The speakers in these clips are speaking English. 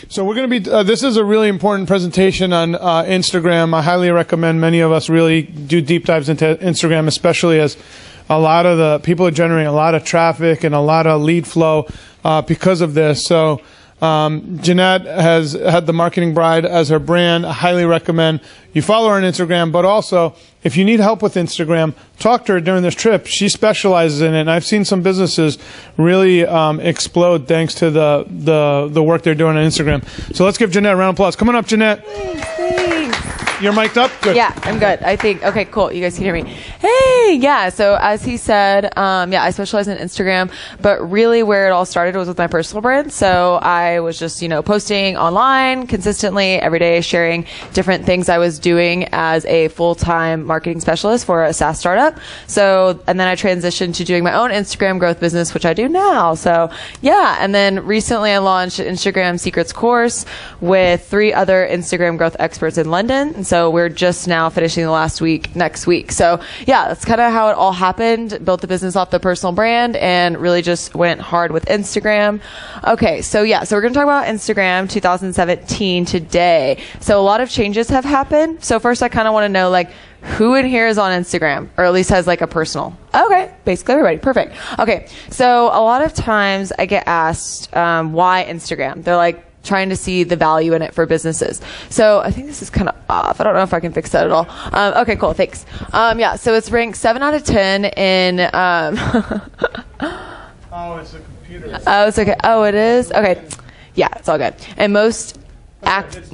So we're going to be, this is a really important presentation on Instagram. I highly recommend many of us really do deep dives into Instagram, especially as a lot of the people are generating a lot of traffic and a lot of lead flow because of this. So Jeanette has had The Marketing Bride as her brand. I highly recommend you follow her on Instagram, but also if you need help with Instagram, talk to her during this trip. She specializes in it, and I've seen some businesses really explode thanks to the work they're doing on Instagram. So let's give Jeanette a round of applause. Come on up, Jeanette. Thanks. You're mic'd up? Good. Yeah, I'm good. I think, okay, cool. You guys can hear me. Hey, yeah. So as he said, I specialize in Instagram, but really where it all started was with my personal brand. So I was just, posting online consistently every day, sharing different things I was doing as a full-time marketing specialist for a SaaS startup. So, and then I transitioned to doing my own Instagram growth business, which I do now. So yeah. And then recently I launched an Instagram Secrets course with 3 other Instagram growth experts in London. So we're just now finishing the last week next week. So yeah, that's kind of how it all happened. Built the business off the personal brand and really just went hard with Instagram. Okay, so yeah, so we're going to talk about Instagram 2017 today. So a lot of changes have happened. So first I kind of want to know who in here is on Instagram or at least has a personal? Okay, basically everybody. Perfect. Okay, so a lot of times I get asked why Instagram. They're trying to see the value in it for businesses. So I think this is kind of off. I don't know if I can fix that at all. Okay, cool. Thanks. So it's ranked 7 out of 10 in... Oh, it's a computer. Oh, it's okay. Oh, it is? Okay. Yeah, it's all good. And most...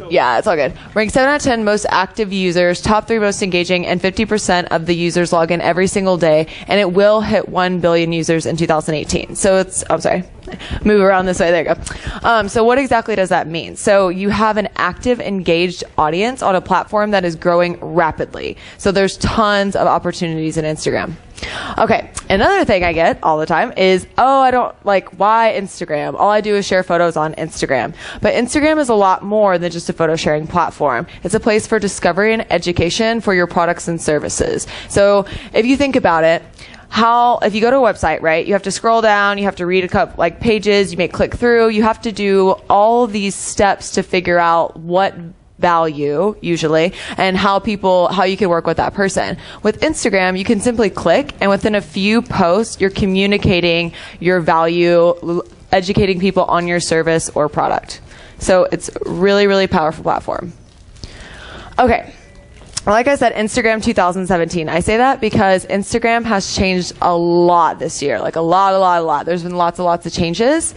Yeah, it's all good. Ranked 7 out of 10 most active users, top 3 most engaging, and 50% of the users log in every single day, and it will hit 1 billion users in 2018. So it's, I'm sorry, move around this way, there you go. So what exactly does that mean? So you have an active, engaged audience on a platform that is growing rapidly. So there's tons of opportunities in Instagram. Okay, another thing I get all the time is, I don't why Instagram? All I do is share photos on Instagram. But Instagram is a lot more than just a photo sharing platform. It's a place for discovery and education for your products and services. So if you think about it, if you go to a website, right, you have to scroll down, you have to read a couple pages, you may click through, you have to do all these steps to figure out what value usually and how you can work with that person. With Instagram, you can simply click and within a few posts, you're communicating your value, educating people on your service or product. So it's really, really powerful platform. Okay. Like I said, Instagram 2017. I say that because Instagram has changed a lot this year. A lot. There's been lots of changes.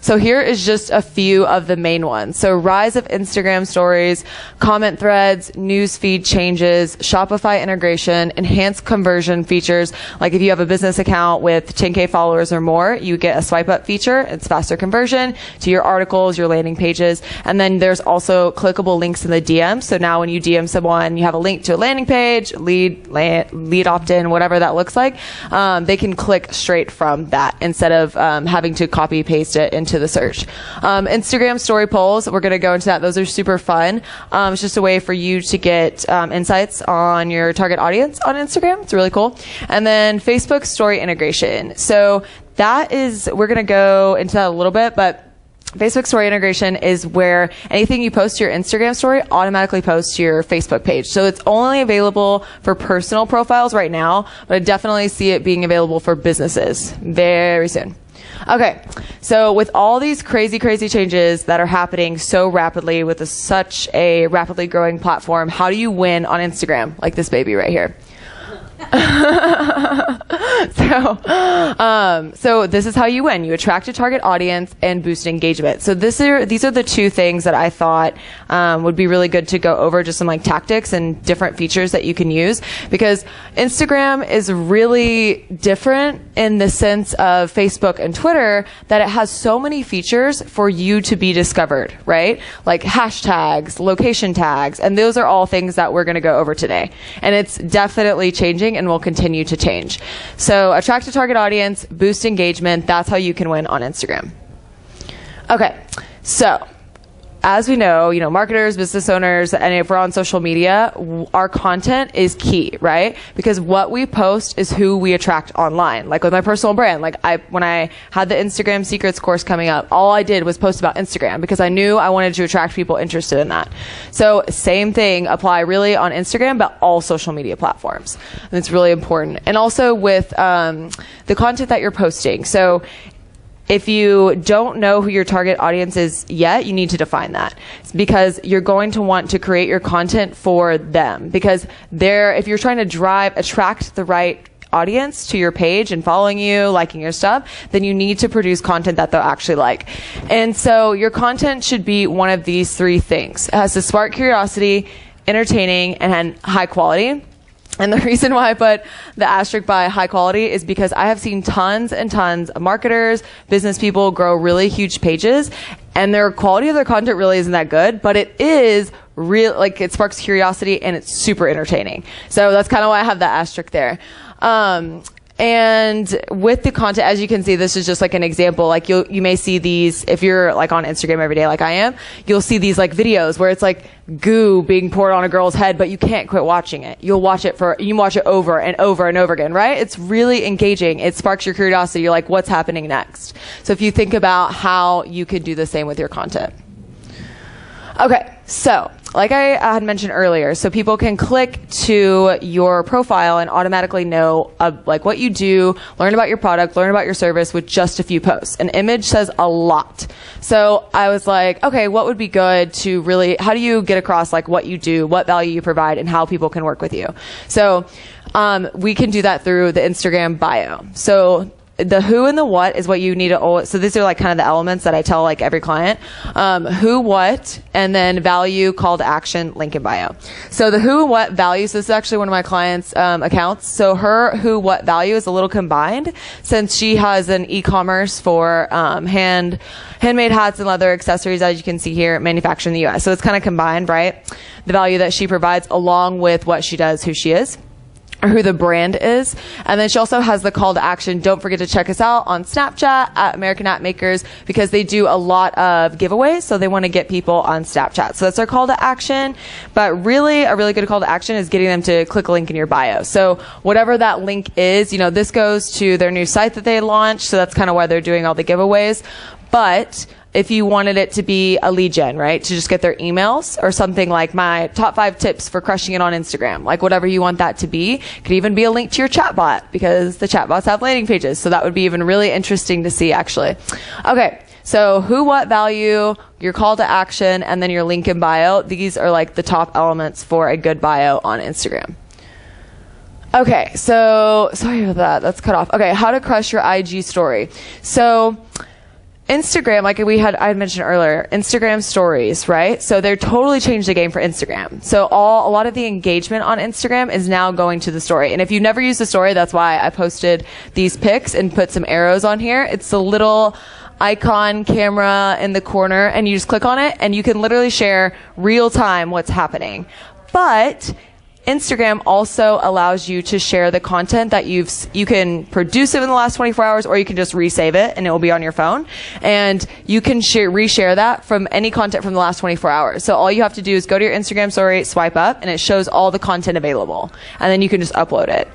So here is just a few of the main ones. So rise of Instagram stories, comment threads, news feed changes, Shopify integration, enhanced conversion features. Like if you have a business account with 10K followers or more, you get a swipe up feature. It's faster conversion to your articles, your landing pages. And then there's also clickable links in the DM. So now when you DM someone, you have a link to a landing page, lead opt-in, whatever that looks like. They can click straight from that instead of having to copy paste it into the search. Instagram story polls, we're going to go into that. Those are super fun. It's just a way for you to get insights on your target audience on Instagram. It's really cool. And then Facebook story integration. So we're going to go into that a little bit, but Facebook story integration is where anything you post to your Instagram story automatically posts to your Facebook page. So it's only available for personal profiles right now, but I definitely see it being available for businesses very soon. Okay, so with all these crazy changes that are happening so rapidly with such a rapidly growing platform, how do you win on Instagram? Like this baby right here. So this is how you win. You attract a target audience and boost engagement. So these are the 2 things that I thought would be really good to go over, just some tactics and different features that you can use, because Instagram is really different in the sense of Facebook and Twitter that it has so many features for you to be discovered, right? Like hashtags, location tags, and those are all things that we're going to go over today. And it's definitely changing and will continue to change. So attract a target audience, boost engagement. That's how you can win on Instagram. Okay, so as we know, marketers, business owners, and if we're on social media, our content is key, right? Because what we post is who we attract online. Like with my personal brand, when I had the Instagram Secrets course coming up, all I did was post about Instagram because I knew I wanted to attract people interested in that. So same thing apply really on Instagram, but all social media platforms. And it's really important. And also with the content that you're posting. So if you don't know who your target audience is yet, you need to define that, because you're going to want to create your content for them, because if you're trying to attract the right audience to your page and following you, liking your stuff, then you need to produce content that they'll actually like. And so your content should be one of these three things. It has to spark curiosity, entertaining, and high quality. And the reason why I put the asterisk by high quality is because I have seen tons and tons of marketers, business people grow really huge pages, and their quality of their content really isn't that good, but it is real, it sparks curiosity and it's super entertaining. So that's kind of why I have that asterisk there. And with the content, as you can see, this is just an example. You may see these, if you're on Instagram every day like I am, you'll see these videos where it's goo being poured on a girl's head, but you can't quit watching it. You watch it over and over and over again, right? It's really engaging. It sparks your curiosity. You're what's happening next? So if you think about how you could do the same with your content. Okay, so like I had mentioned earlier, so people can click to your profile and automatically know what you do, learn about your product, learn about your service with just a few posts. An image says a lot. So I was okay, what would be good to really, how do you get across what you do, what value you provide, and how people can work with you? So we can do that through the Instagram bio. So the who and the what is what you need to always, so these are kind of the elements that I tell every client. Who, what, and then value, call to action, link in bio. So the who and what values, this is actually one of my clients' accounts. So her who, what value is a little combined, since she has an e-commerce for handmade hats and leather accessories, as you can see here, manufactured in the US. So it's kind of combined, right? The value that she provides along with what she does, who she is, or who the brand is. And then she also has the call to action. Don't forget to check us out on Snapchat at American Hat Makers, because they do a lot of giveaways. So they want to get people on Snapchat. So that's our call to action. But really, a really good call to action is getting them to click a link in your bio. So whatever that link is, this goes to their new site that they launched. So that's kind of why they're doing all the giveaways. But if you wanted it to be a lead gen, right, to just get their emails, or something like my top 5 tips for crushing it on Instagram, whatever you want that to be, could even be a link to your chatbot, because the chatbots have landing pages. So that would be even really interesting to see, actually. Okay. So who, what, value, your call to action, and then your link in bio. These are the top elements for a good bio on Instagram. Okay. So sorry about that. That's cut off. Okay. How to crush your IG story. So Instagram, I had mentioned earlier, Instagram stories, right? So they're totally changed the game for Instagram. So a lot of the engagement on Instagram is now going to the story. And if you've never used the story, that's why I posted these pics and put some arrows on here. It's the little icon camera in the corner, and you just click on it and you can literally share real time what's happening. But Instagram also allows you to share the content that you can produce it in the last 24 hours, or you can just resave it and it will be on your phone. And you can reshare that from any content from the last 24 hours. So all you have to do is go to your Instagram story, swipe up, and it shows all the content available. And then you can just upload it.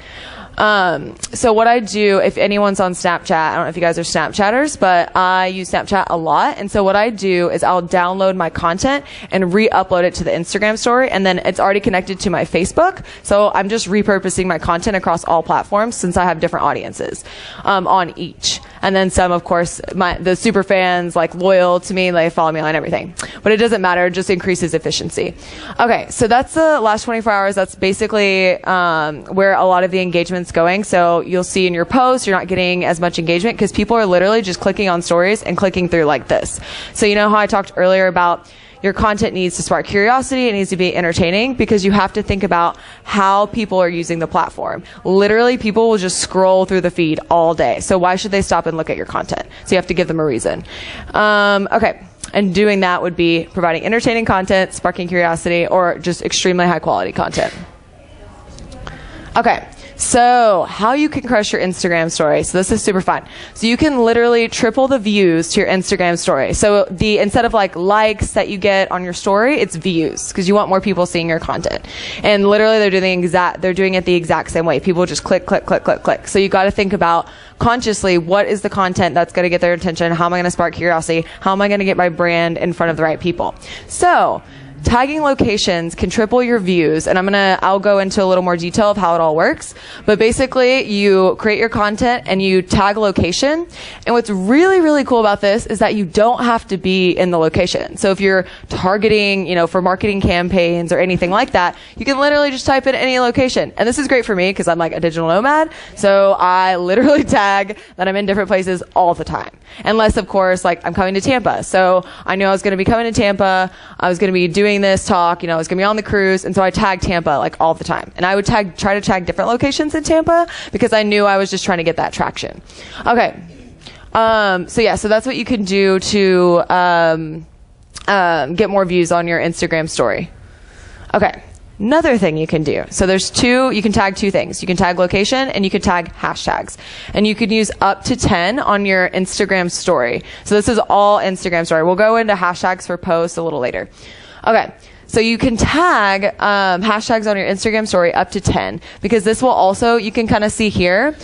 So what I do, if anyone's on Snapchat, I don't know if you guys are Snapchatters, but I use Snapchat a lot. And so what I do is I'll download my content and re-upload it to the Instagram story, and then it's already connected to my Facebook. So I'm just repurposing my content across all platforms, since I have different audiences, on each. And then some, of course, the super fans, loyal to me, they follow me on everything. But it doesn't matter, it just increases efficiency. Okay, so that's the last 24 hours. That's basically where a lot of the engagement's going. So you'll see in your posts, you're not getting as much engagement because people are literally just clicking on stories and clicking through like this. So you know how I talked earlier about your content needs to spark curiosity, it needs to be entertaining, because you have to think about how people are using the platform. Literally, people will just scroll through the feed all day. So why should they stop and look at your content? So you have to give them a reason. Okay. And doing that would be providing entertaining content, sparking curiosity, or just extremely high quality content. Okay. So how you can crush your Instagram story. So this is super fun. So you can literally triple the views to your Instagram story. So instead of like likes that you get on your story, it's views, because you want more people seeing your content. And literally they're doing it the exact same way. People just click, click, click, click, click. So you got to think about consciously, what is the content that's going to get their attention? How am I going to spark curiosity? How am I going to get my brand in front of the right people? So tagging locations can triple your views, and I'll go into a little more detail of how it all works. But basically, you create your content and you tag location. And what's really, really cool about this is that you don't have to be in the location. So if you're targeting, for marketing campaigns or anything like that, you can literally just type in any location. And this is great for me because I'm like a digital nomad. So I literally tag that I'm in different places all the time. Unless, of course, like I'm coming to Tampa. So I knew I was going to be coming to Tampa. I was going to be doing this talk, I was going to be on the cruise. And so I tagged Tampa like all the time. And I would try to tag different locations in Tampa because I knew I was just trying to get that traction. Okay. So that's what you can do to get more views on your Instagram story. Okay. Another thing you can do. So you can tag two things. You can tag location and you can tag hashtags. And you can use up to 10 on your Instagram story. So this is all Instagram story. We'll go into hashtags for posts a little later. Okay. So you can tag hashtags on your Instagram story up to 10, because this will also, you can kind of see here,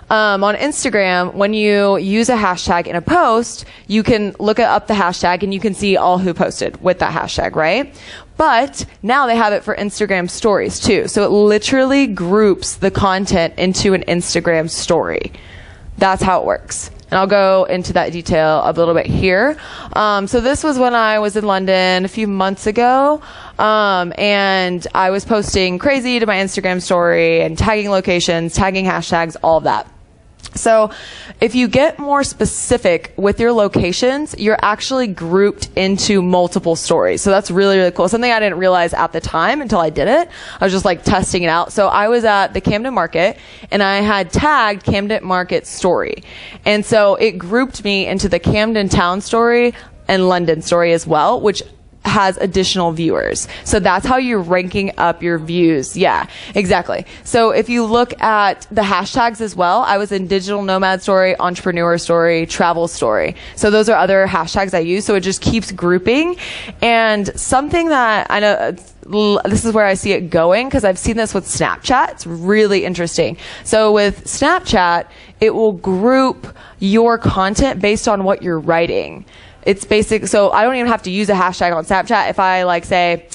on Instagram, when you use a hashtag in a post, you can look up the hashtag and you can see all who posted with that hashtag, right? But now they have it for Instagram stories too. So it literally groups the content into an Instagram story. That's how it works. And I'll go into that detail a little bit here. So this was when I was in London a few months ago. And I was posting crazy to my Instagram story and tagging locations, tagging hashtags, all of that. So if you get more specific with your locations, you're actually grouped into multiple stories. So that's really, really cool. Something I didn't realize at the time until I did it. I was just like testing it out. So I was at the Camden Market and I had tagged Camden Market story. And so it grouped me into the Camden Town story and London story as well, which has additional viewers. So that's how you're ranking up your views. Yeah, exactly. So if you look at the hashtags as well, I was in digital nomad story, entrepreneur story, travel story. So those are other hashtags I use. So it just keeps grouping. And something that I know, this is where I see it going, because I've seen this with Snapchat. It's really interesting. So with Snapchat, it will group your content based on what you're writing. It's basic. So I don't even have to use a hashtag on Snapchat. If I like say,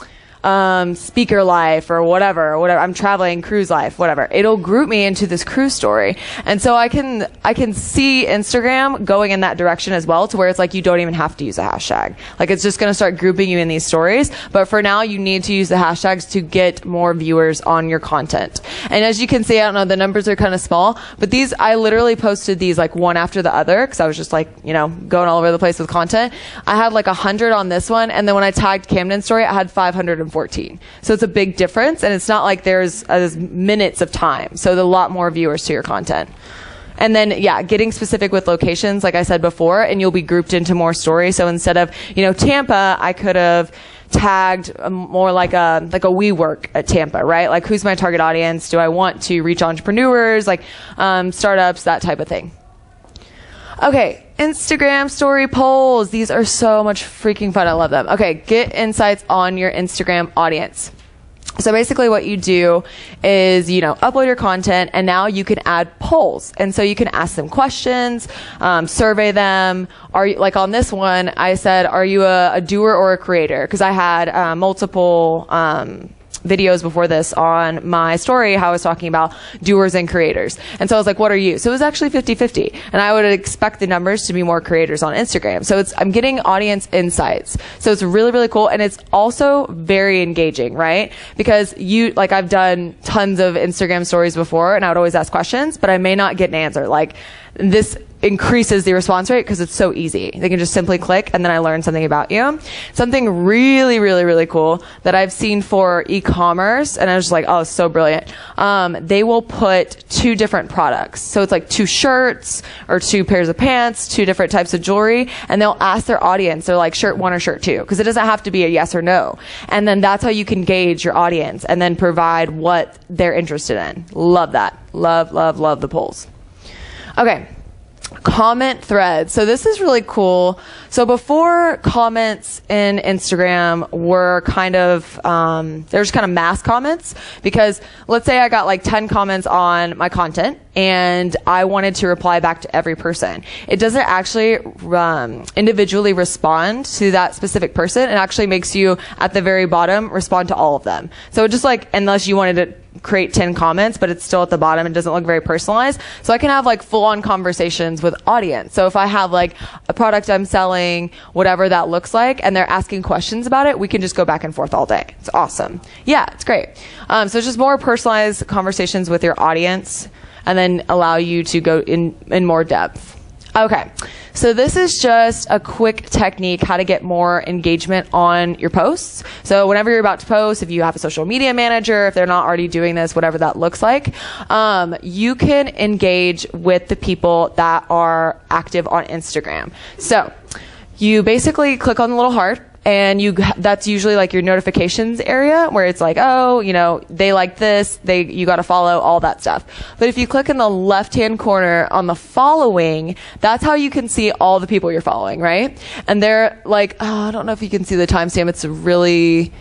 speaker life or whatever, I'm traveling, cruise life, whatever, it'll group me into this cruise story. And so I can see Instagram going in that direction as well, to where it's like you don't even have to use a hashtag. Like it's just going to start grouping you in these stories. But for now, you need to use the hashtags to get more viewers on your content. And as you can see, I don't know, the numbers are kind of small, but these, I literally posted these like one after the other, because I was just like, going all over the place with content. I had like 100 on this one. And then when I tagged Camden story, I had 514. So it's a big difference, and it's not like there's minutes of time. So there's a lot more viewers to your content. And then, yeah, getting specific with locations, like I said before, and you'll be grouped into more stories. So instead of, Tampa, I could have tagged more like a WeWork at Tampa, right? Like, who's my target audience? Do I want to reach entrepreneurs, like startups, that type of thing? Okay, Instagram story polls. These are so much freaking fun. I love them. Okay, get insights on your Instagram audience. So basically what you do is, upload your content, and now you can add polls. And so you can ask them questions, survey them. Are you, like on this one, I said, are you a doer or a creator? Because I had multiple videos before this on my story, how I was talking about doers and creators. And so I was like, what are you? So it was actually 50-50. And I would expect the numbers to be more creators on Instagram. So I'm getting audience insights. So it's really, really cool. And it's also very engaging, right? Because I've done tons of Instagram stories before, and I would always ask questions, but I may not get an answer. Like this increases the response rate because it's so easy. They can just simply click and then I learn something about you. Something really, really, really cool that I've seen for e-commerce, and I was just like, oh, it's so brilliant. They will put 2 different products. So it's like 2 shirts or 2 pairs of pants, 2 different types of jewelry, and they'll ask their audience, they're like shirt 1 or shirt 2, because it doesn't have to be a yes or no. And then that's how you can gauge your audience and then provide what they're interested in. Love that. Love, love, love the polls. Okay. Comment threads. So this is really cool. So before, comments in Instagram were kind of, they're just kind of mass comments, because let's say I got like 10 comments on my content and I wanted to reply back to every person. It doesn't actually individually respond to that specific person. It actually makes you at the very bottom respond to all of them. So just like, unless you wanted to create 10 comments, but it's still at the bottom and doesn't look very personalized. So I can have like full-on conversations with audience. So if I have like a product I'm selling, whatever that looks like, and they're asking questions about it, we can just go back and forth all day. It's awesome. Yeah, it's great. So it's just more personalized conversations with your audience, and then allow you to go in more depth. Okay, so this is just a quick technique how to get more engagement on your posts. So whenever you're about to post, if you have a social media manager, if they're not already doing this, whatever that looks like, you can engage with the people that are active on Instagram. So you basically click on the little heart, and that's usually like your notifications area, where it's like, oh, you know, they like this, you got to follow, all that stuff. But if you click in the left-hand corner on the following, that's how you can see all the people you're following, right? And they're like, oh, I don't know if you can see the timestamp. It's really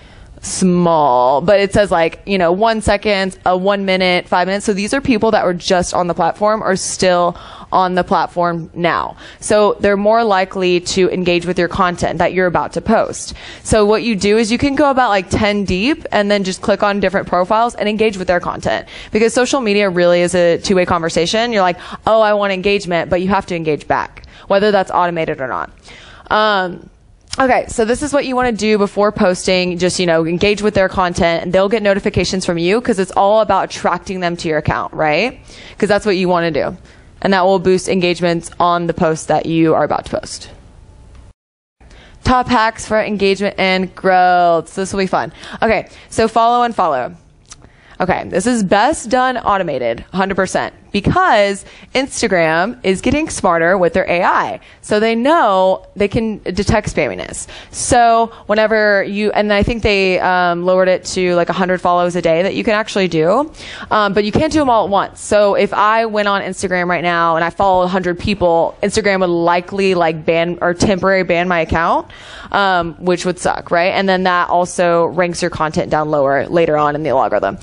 small, but it says like, 1 second, 1 minute, 5 minutes. So these are people that were just on the platform or still on the platform now. So they're more likely to engage with your content that you're about to post. So what you do is you can go about like 10 deep and then just click on different profiles and engage with their content, because social media really is a two-way conversation. You're like, oh, I want engagement, but you have to engage back, whether that's automated or not. Okay, so this is what you want to do before posting. Just, engage with their content, and they'll get notifications from you, because it's all about attracting them to your account, right? Because that's what you want to do. And that will boost engagements on the post that you are about to post. Top hacks for engagement and growth. So this will be fun. Okay, so follow and follow. Okay, this is best done automated, 100%, because Instagram is getting smarter with their AI. So they know they can detect spamminess. So whenever and I think they lowered it to like 100 follows a day that you can actually do, but you can't do them all at once. So if I went on Instagram right now and I follow 100 people, Instagram would likely like ban or temporary ban my account, which would suck, right? And then that also ranks your content down lower later on in the algorithm.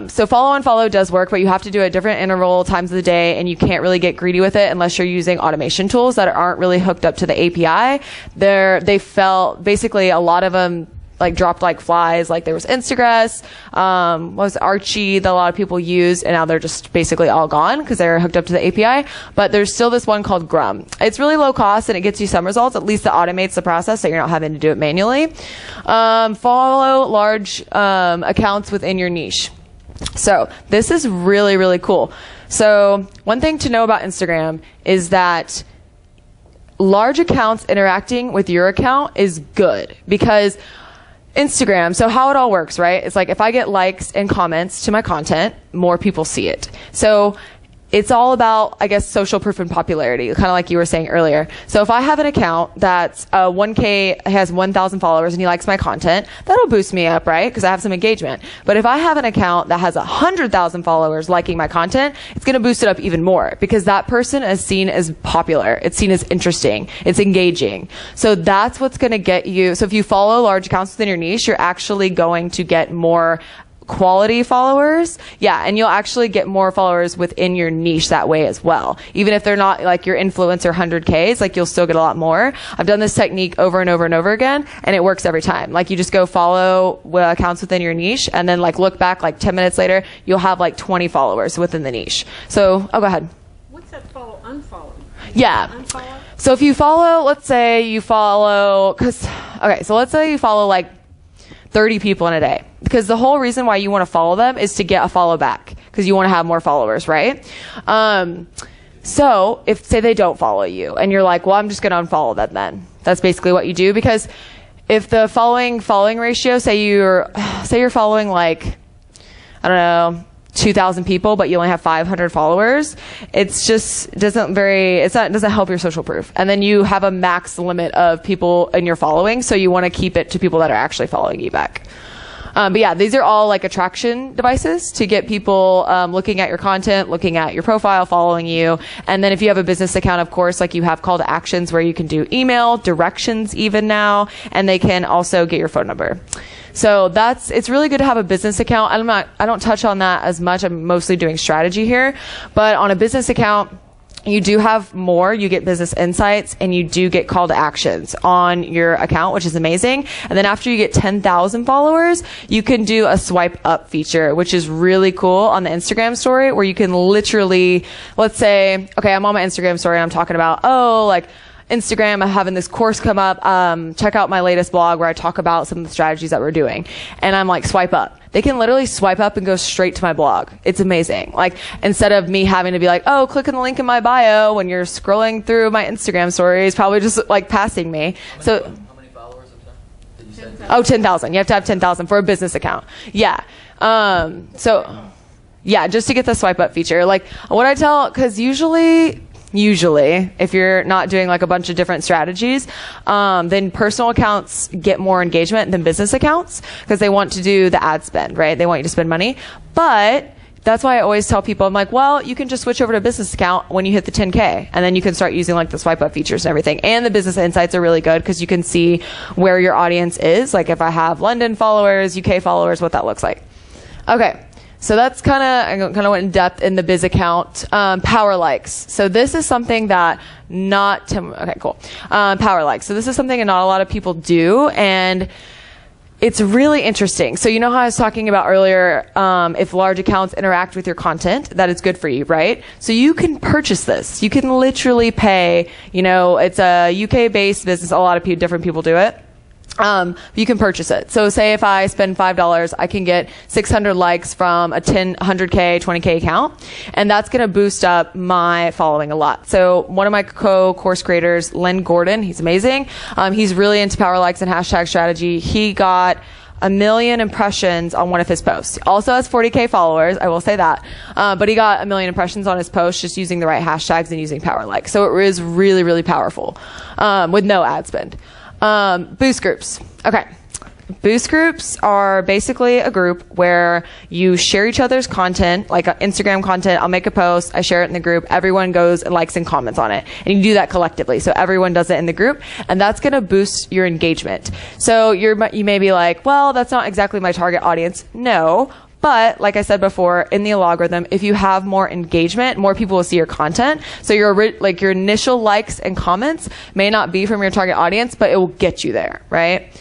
So follow and follow does work, but you have to do it at different interval times of the day, and you can't really get greedy with it unless you're using automation tools that aren't really hooked up to the API. They felt basically a lot of them like dropped like flies. Like there was Instagress, was Archie that a lot of people use, and now they're just basically all gone because they're hooked up to the API. But there's still this one called Grum. It's really low cost and it gets you some results. At least it automates the process so you're not having to do it manually. Follow large accounts within your niche. So this is really, really cool. So one thing to know about Instagram is that large accounts interacting with your account is good, because Instagram, so how it all works, right? It's like if I get likes and comments to my content, more people see it. So it's all about, I guess, social proof and popularity, kind of like you were saying earlier. So if I have an account that's 1K, has 1,000 followers, and he likes my content, that'll boost me up, right? Because I have some engagement. But if I have an account that has 100,000 followers liking my content, it's going to boost it up even more, because that person is seen as popular. It's seen as interesting. It's engaging. So that's what's going to get you. So if you follow large accounts within your niche, you're actually going to get more quality followers. Yeah, and you'll actually get more followers within your niche that way as well. Even if they're not like your influencer 100Ks, like you'll still get a lot more. I've done this technique over and over and over again, and it works every time. Like you just go follow accounts within your niche, and then like look back like 10 minutes later, you'll have like 20 followers within the niche. So, go ahead. What's that follow unfollow? Yeah. Unfollow? So if you follow, let's say you follow, so let's say you follow like 30 people in a day, because the whole reason why you want to follow them is to get a follow back, because you want to have more followers, right? So if, say they don't follow you and you're like, well, I'm just going to unfollow them then. That's basically what you do, because if the following ratio, say you're following like, I don't know, 2,000 people, but you only have 500 followers, doesn't help your social proof. And then you have a max limit of people in your following, so you want to keep it to people that are actually following you back. But yeah, these are all like attraction devices to get people looking at your content, looking at your profile, following you. And then if you have a business account, of course, like you have call to actions where you can do email, directions even now, and they can also get your phone number. So it's really good to have a business account. I don't touch on that as much. I'm mostly doing strategy here, but on a business account, you do have more. You get business insights and you do get call to actions on your account, which is amazing. And then after you get 10,000 followers, you can do a swipe up feature, which is really cool on the Instagram story, where you can literally, let's say, okay, I'm on my Instagram story and I'm talking about, Instagram, I'm having this course come up. Check out my latest blog where I talk about some of the strategies that we're doing. And I'm like, swipe up. They can literally swipe up and go straight to my blog. It's amazing. Like, instead of me having to be like, oh, click on the link in my bio when you're scrolling through my Instagram stories, probably just like passing me. How many followers did you say? 10,000. You have to have 10,000 for a business account. Yeah. Just to get the swipe up feature. Like, what I tell, because usually, if you're not doing like a bunch of different strategies, then personal accounts get more engagement than business accounts, because they want to do the ad spend, right? They want you to spend money. But that's why I always tell people, I'm like, well, you can just switch over to a business account when you hit the 10K, and then you can start using like the swipe up features and everything. And the business insights are really good because you can see where your audience is. Like if I have London followers, UK followers, what that looks like. Okay. So that's I kind of went in depth in the biz account. Power likes. So this is something that okay, cool. Power likes. So this is something that not a lot of people do, and it's really interesting. So you know how I was talking about earlier, if large accounts interact with your content, that is good for you, right? So you can purchase this. You can literally pay, it's a UK-based business. A lot of different people do it. You can purchase it. So say if I spend $5, I can get 600 likes from a 100K, 20K account, and that's going to boost up my following a lot. So one of my course creators, Len Gordon, he's amazing. He's really into power likes and hashtag strategy. He got 1 million impressions on one of his posts. He also has 40K followers, I will say that. But he got 1 million impressions on his post just using the right hashtags and using power likes. So it is really, really powerful, with no ad spend. Boost groups. Okay. Boost groups are basically a group where you share each other's content, like Instagram content. I'll make a post, I share it in the group, everyone goes and likes and comments on it. And you do that collectively. So everyone does it in the group, and that's going to boost your engagement. So you may be like, well, that's not exactly my target audience. No. But like I said before, in the algorithm, if you have more engagement, more people will see your content. So your initial likes and comments may not be from your target audience, but it will get you there, right?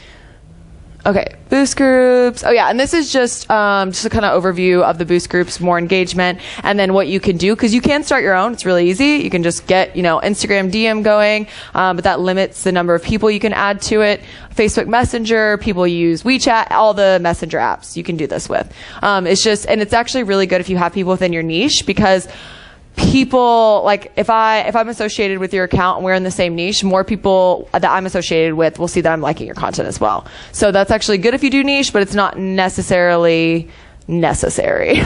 Okay, boost groups. Oh yeah, and this is just a kind of overview of the boost groups, more engagement, and then what you can do, because you can start your own. It's really easy. You can just get, Instagram DM going, but that limits the number of people you can add to it. Facebook Messenger, people use WeChat, all the messenger apps you can do this with. It's actually really good if you have people within your niche, because people, like if I'm associated with your account and we're in the same niche, more people that I'm associated with will see that I'm liking your content as well. So that's actually good if you do niche, but it's not necessarily necessary.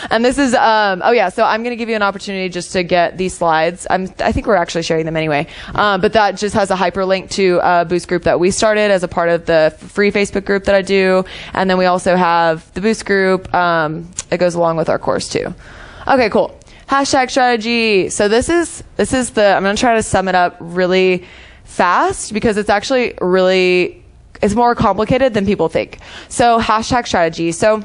And this is, so I'm going to give you an opportunity just to get these slides. I think we're actually sharing them anyway. But that just has a hyperlink to a boost group that we started as a part of the free Facebook group that I do. And then we also have the boost group. It goes along with our course too. Okay, cool. Hashtag strategy. So this is I'm going to try to sum it up really fast, because it's actually it's more complicated than people think. So hashtag strategy. So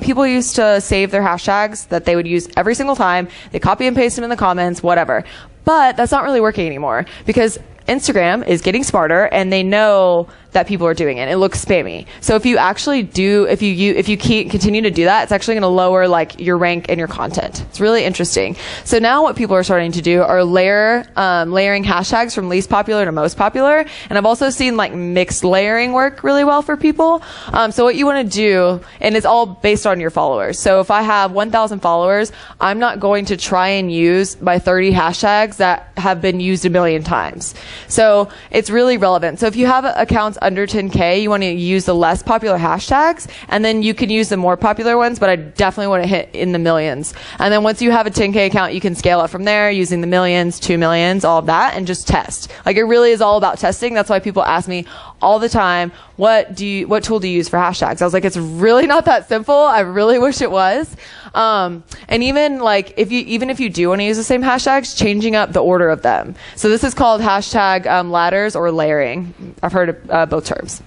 people used to save their hashtags that they would use every single time. They copy and paste them in the comments, whatever. But that's not really working anymore, because Instagram is getting smarter, and they know that people are doing it. It looks spammy. So if you actually do, if you continue to do that, it's actually going to lower like your rank and your content. It's really interesting. So now what people are starting to do are layering hashtags from least popular to most popular. And I've also seen like mixed layering work really well for people. So what you want to do, and it's all based on your followers. So if I have 1,000 followers, I'm not going to try and use my 30 hashtags that have been used a million times. So it's really relevant. So if you have accounts under 10K, you want to use the less popular hashtags, and then you can use the more popular ones, but I definitely want to hit in the millions. And then once you have a 10K account, you can scale it from there using the millions, 2 millions, all of that, and just test. Like, it really is all about testing. That's why people ask me all the time, what tool do you use for hashtags? I was like, it's really not that simple. I really wish it was. And even like, if you do want to use the same hashtags, changing up the order of them. So this is called hashtag ladders or layering. I've heard of both terms.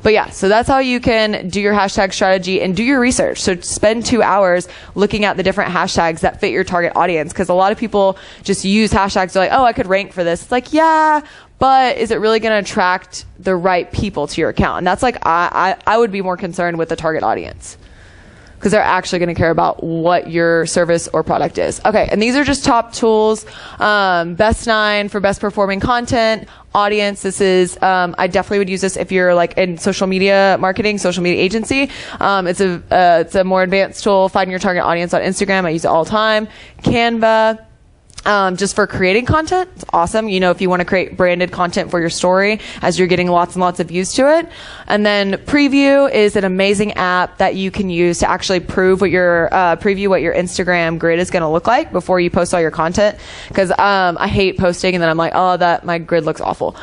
But yeah, so that's how you can do your hashtag strategy and do your research. So spend 2 hours looking at the different hashtags that fit your target audience. Because a lot of people just use hashtags. They're like, oh, I could rank for this. It's like, yeah, but is it really going to attract the right people to your account? And that's like, I would be more concerned with the target audience, because they're actually going to care about what your service or product is. Okay, and these are just top tools. Best 9 for best performing content. Audience, this is, I definitely would use this if you're like in social media marketing, social media agency. It's a more advanced tool. Find your target audience on Instagram. I use it all the time. Canva. Just for creating content. It's awesome. You know, if you want to create branded content for your story as you're getting lots and lots of views to it. And then Preview is an amazing app that you can use to actually preview what your Instagram grid is going to look like before you post all your content. Because I hate posting and then I'm like, oh, my grid looks awful.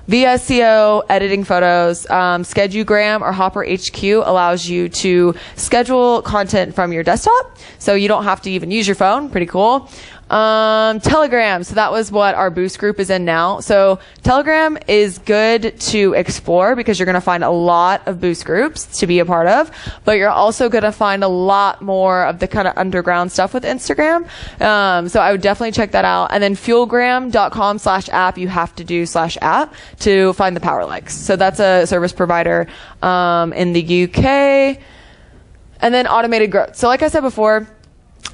VSEO, editing photos, Schedugram or Hopper HQ allows you to schedule content from your desktop, so you don't have to even use your phone. Pretty cool. Telegram. So that was what our Boost group is in now. So Telegram is good to explore because you're going to find a lot of Boost groups to be a part of, but you're also going to find a lot more of the kind of underground stuff with Instagram. So I would definitely check that out. And then fuelgram.com/app, you have to do /app to find the Power Likes. So that's a service provider, in the UK. And then automated growth. So like I said before,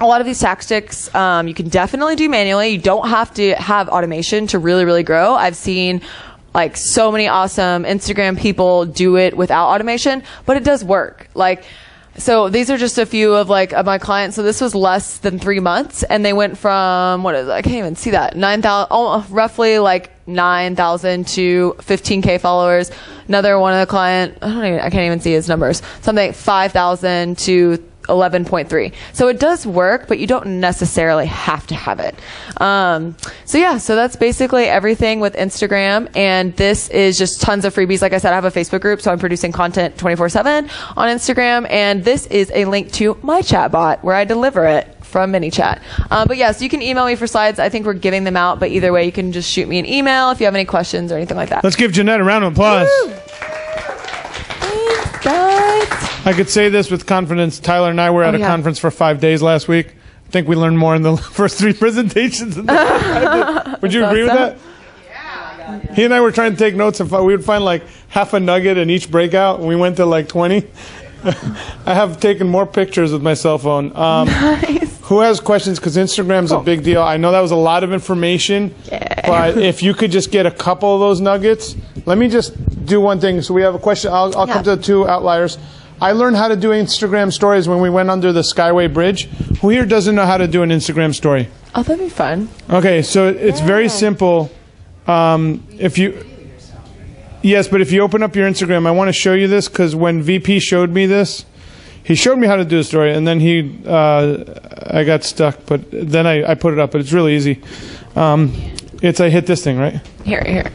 a lot of these tactics, you can definitely do manually. You don't have to have automation to really, really grow. I've seen like so many awesome Instagram people do it without automation, but it does work. Like, so these are just a few of like of my clients. So this was less than 3 months, and they went from, what is it? I can't even see that. 9,000, roughly like 9,000 to 15K followers. Another one of the client, I can't even see his numbers. Something 5,000 to 11.3. So it does work, but you don't necessarily have to have it. So yeah, so that's basically everything with Instagram. And this is just tons of freebies. Like I said, I have a Facebook group, so I'm producing content 24/7 on Instagram. And this is a link to my chatbot where I deliver it from ManyChat. But yeah, so you can email me for slides. I think we're giving them out, but either way, you can just shoot me an email if you have any questions or anything like that. Let's give Jeanette a round of applause. Woo! Thanks, guys. I could say this with confidence. Tyler and I were at a conference for 5 days last week. I think we learned more in the first 3 presentations than Would you agree with that? Yeah. He and I were trying to take notes, and we would find like half a nugget in each breakout, and we went to like 20. I have taken more pictures with my cell phone. Nice. Who has questions? Because Instagram's a big deal. I know that was a lot of information, but if you could just get a couple of those nuggets. Let me just do one thing. So we have a question. I'll come to the 2 outliers. I learned how to do Instagram stories when we went under the Skyway Bridge. Who here doesn't know how to do an Instagram story? Oh, that'd be fun. Okay, so it's very simple. Yes, but if you open up your Instagram, I want to show you this because when VP showed me this, he showed me how to do a story, and then I got stuck, but then I put it up, but it's really easy. I hit this thing, right? Here.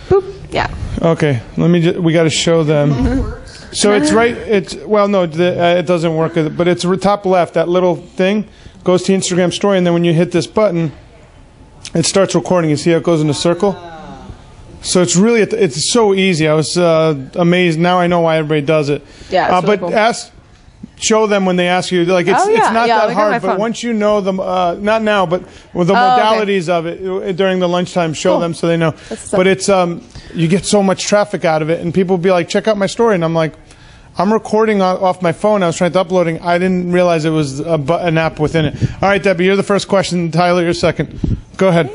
Boop. Yeah. Okay, we got to show them. So it's right, it doesn't work, but it's top left, that little thing goes to Instagram story, and then when you hit this button, it starts recording. You see how it goes in a circle? So it's so easy. I was amazed. Now I know why everybody does it. Yeah, it's really cool. Show them when they ask you. Like it's not that hard, but once you know them, not now, but with the modalities of it during the lunchtime, show them so they know. But it's you get so much traffic out of it, and people be like, check out my story, and I'm like, I'm recording off my phone. I was trying to uploading. I didn't realize it was an app within it. All right, Debbie, you're the first question. Tyler, you're second. Go ahead.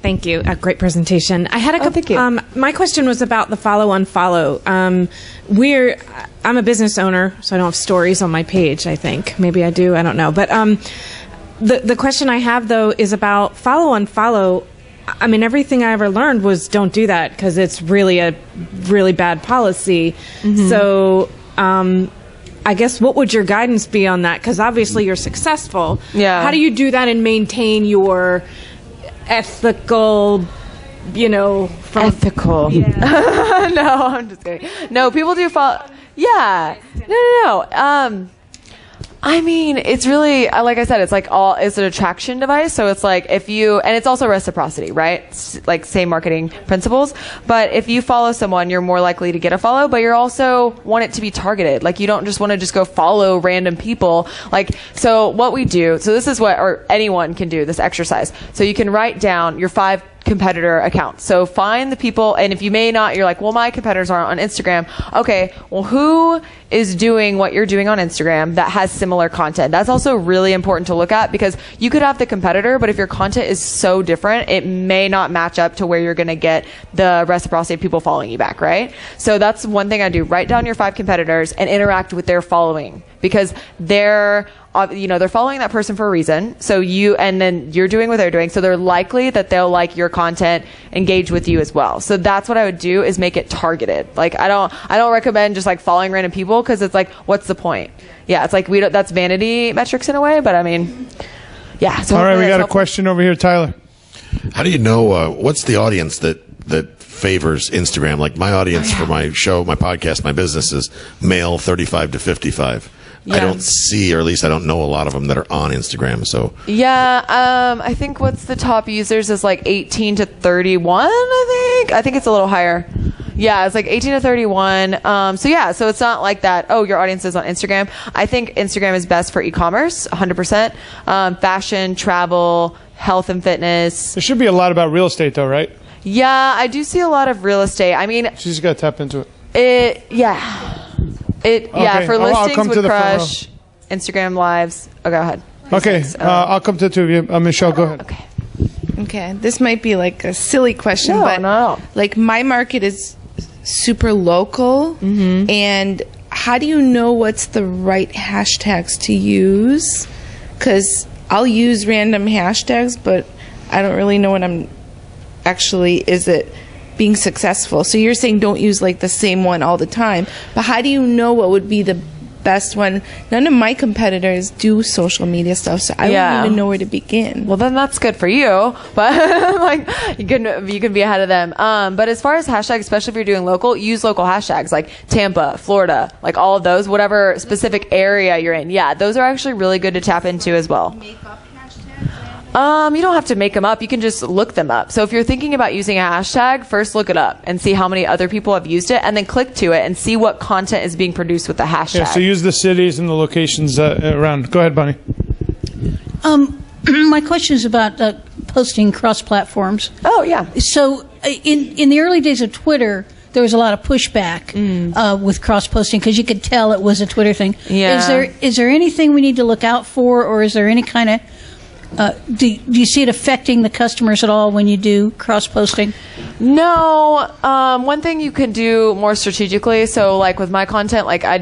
Thank you. A great presentation. I had a couple. Thank you. My question was about the follow unfollow. I'm a business owner, so I don't have stories on my page. I think maybe I do. I don't know. But the question I have though is about follow unfollow. I mean, everything I ever learned was don't do that because it's really a really bad policy. Mm-hmm. So. I guess what would your guidance be on that? Because obviously you're successful. Yeah. How do you do that and maintain your ethical, ethical? Yeah. No, I'm just kidding. No, people do follow. Yeah. No. I mean, it's really, like I said, it's it's an attraction device. So it's like and it's also reciprocity, right? It's like same marketing principles. But if you follow someone, you're more likely to get a follow, but you're also want it to be targeted. Like you don't just want to just go follow random people. So what we do, so this is or anyone can do this exercise. So you can write down your 5 competitor accounts. So find the people, and if you may not, you're like, well, my competitors aren't on Instagram. Okay, well, who is doing what you're doing on Instagram that has similar content? That's also really important to look at because you could have the competitor, but if your content is so different, it may not match up to where you're going to get the reciprocity of people following you back, right? So that's one thing I do. Write down your 5 competitors and interact with their following because they're following that person for a reason. So and then you're doing what they're doing. So they're likely that they'll like your content, engage with you as well. So that's what I would do is make it targeted. Like I don't recommend just like following random people because it's like, what's the point? Yeah. It's like that's vanity metrics in a way, but I mean, yeah. So all right. We got a question over here, Tyler. How do you know, what's the audience that favors Instagram? Like my audience for my show, my podcast, my business is male 35 to 55. Yeah. I don't see, or at least I don't know a lot of them that are on Instagram. So yeah, I think what's the top users is like 18 to 31. I think it's a little higher. Yeah, it's like 18 to 31. So it's not like that. Oh, your audience is on Instagram. I think Instagram is best for e-commerce, 100%. Fashion, travel, health and fitness. There should be a lot about real estate, though, right? Yeah, I do see a lot of real estate. I mean, she's got to tap into it. For listings with Crush, Instagram Lives. Oh, go ahead. Okay, I'll come to the two of you. Michelle, go ahead. Okay, this might be like a silly question, no. Like my market is super local, mm-hmm. and how do you know what's the right hashtags to use? Because I'll use random hashtags, but I don't really know what is it being successful? So you're saying don't use like the same one all the time, but how do you know what would be the best one? None of my competitors do social media stuff, so I wouldn't even know where to begin. Well, then that's good for you, but like you can be ahead of them. But as far as hashtags, especially if you're doing local, use local hashtags like Tampa, Florida, like all of those, whatever specific area you're in. Yeah, those are actually really good to tap into as well. Make up hashtags? You don't have to make them up. You can just look them up. So if you're thinking about using a hashtag, first look it up and see how many other people have used it, and then click to it and see what content is being produced with the hashtag. Yeah, so use the cities and the locations around. Go ahead, Bonnie. My question is about posting cross platforms. Oh, yeah. So in the early days of Twitter, there was a lot of pushback with cross-posting because you could tell it was a Twitter thing. Yeah. Is there anything we need to look out for, or is there any kind of do you see it affecting the customers at all when you do cross-posting? No. One thing you can do more strategically, so like with my content, like I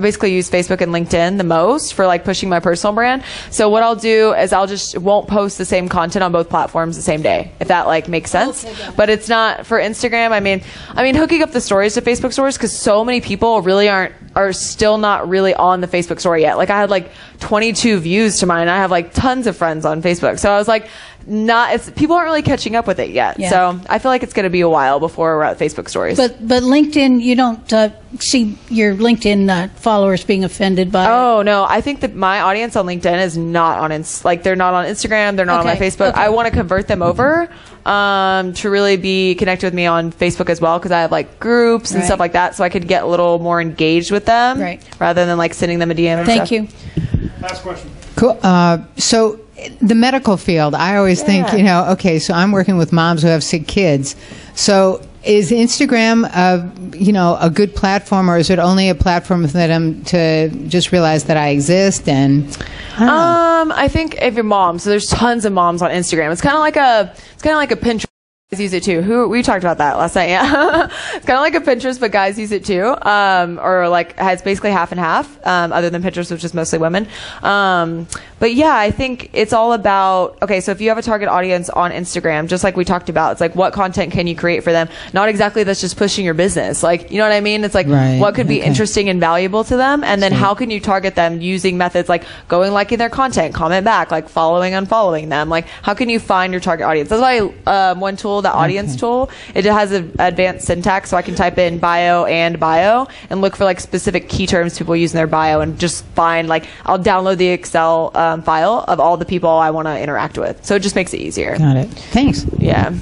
basically use Facebook and LinkedIn the most for like pushing my personal brand. So what I'll do is I'll just won't post the same content on both platforms the same day, if that like makes sense. Okay, but it's not for Instagram. I mean hooking up the stories to Facebook stories, because so many people really are still not really on the Facebook story yet. Like I had like 22 views to mine. I have like tons of friends on Facebook. So I was like, people aren't really catching up with it yet. Yeah. So I feel like it's going to be a while before we're at Facebook stories. But LinkedIn, you don't see your LinkedIn followers being offended by it? No, I think that my audience on LinkedIn is not on they're not on Instagram, they're not on my Facebook. Okay. I want to convert them over to really be connected with me on Facebook as well, because I have like groups and stuff like that, so I could get a little more engaged with them rather than like sending them a DM and Thank stuff. you. Last question. Cool. So the medical field, I always think, okay, so I'm working with moms who have sick kids. So is Instagram a good platform, or is it only a platform for them to just realize that I exist? And I think if you're mom, so there's tons of moms on Instagram. It's kind of like a Pinterest. Guys use it too. We talked about that last night. Yeah, it's kind of like a Pinterest, but guys use it too. Or like it's basically half and half. Other than Pinterest, which is mostly women. But yeah, I think it's all about, okay, so if you have a target audience on Instagram, just like we talked about, it's like what content can you create for them? Not exactly that's just pushing your business. Like, you know what I mean? It's like what could be interesting and valuable to them, and then how can you target them using methods like going liking their content, comment back, like following, unfollowing them. Like how can you find your target audience? That's why one tool, the audience tool, it has an advanced syntax, so I can type in bio and look for like specific key terms people use in their bio, and just find like I'll download the Excel file of all the people I want to interact with. So it just makes it easier. Got it. Thanks. Yeah.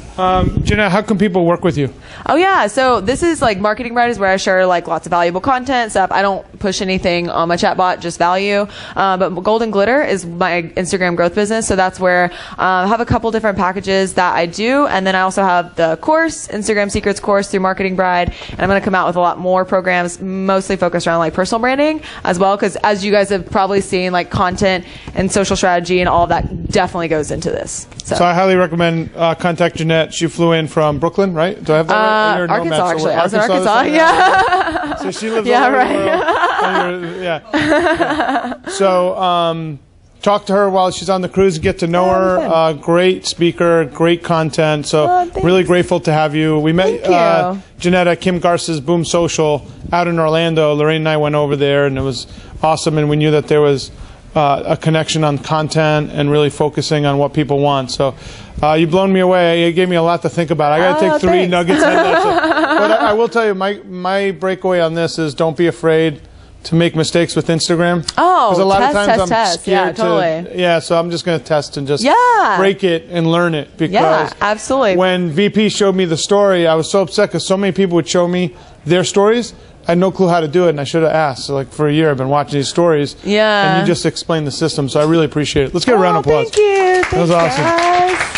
Jeanette, how can people work with you? Oh yeah, so this is like Marketing Bride is where I share like lots of valuable content stuff. I don't push anything on my chatbot, just value. But Golden Glitter is my Instagram growth business, so that's where I have a couple different packages that I do, and then I also have the course, Instagram Secrets course through Marketing Bride, and I'm going to come out with a lot more programs, mostly focused around like personal branding as well, because as you guys have probably seen, like content and social strategy and all of that definitely goes into this. So I highly recommend contact Jeanette. She flew in from Brooklyn, right? Do I have that right? You're in Arkansas, Nomad, actually. So I was in Arkansas, yeah. So she lives all over the world. Yeah. So talk to her while she's on the cruise. Get to know her. Great speaker, great content. So really grateful to have you. We met Jeanette at Kim Garza's Boom Social out in Orlando. Lorraine and I went over there, and it was awesome. And we knew that there was a connection on content and really focusing on what people want. So you've blown me away. You gave me a lot to think about. I got to take 3 nuggets out of that. But I will tell you, my breakaway on this is don't be afraid to make mistakes with Instagram. Oh, because a lot of times I'm scared yeah, so I'm just going to test and just Yeah. break it and learn it. Because Yeah, absolutely. when VP showed me the story, I was so upset because so many people would show me their stories. I had no clue how to do it, and I should have asked. So, like, for a year, I've been watching these stories. Yeah. And you just explained the system, so I really appreciate it. Let's get a round of applause. Thank you. That was awesome. Guys.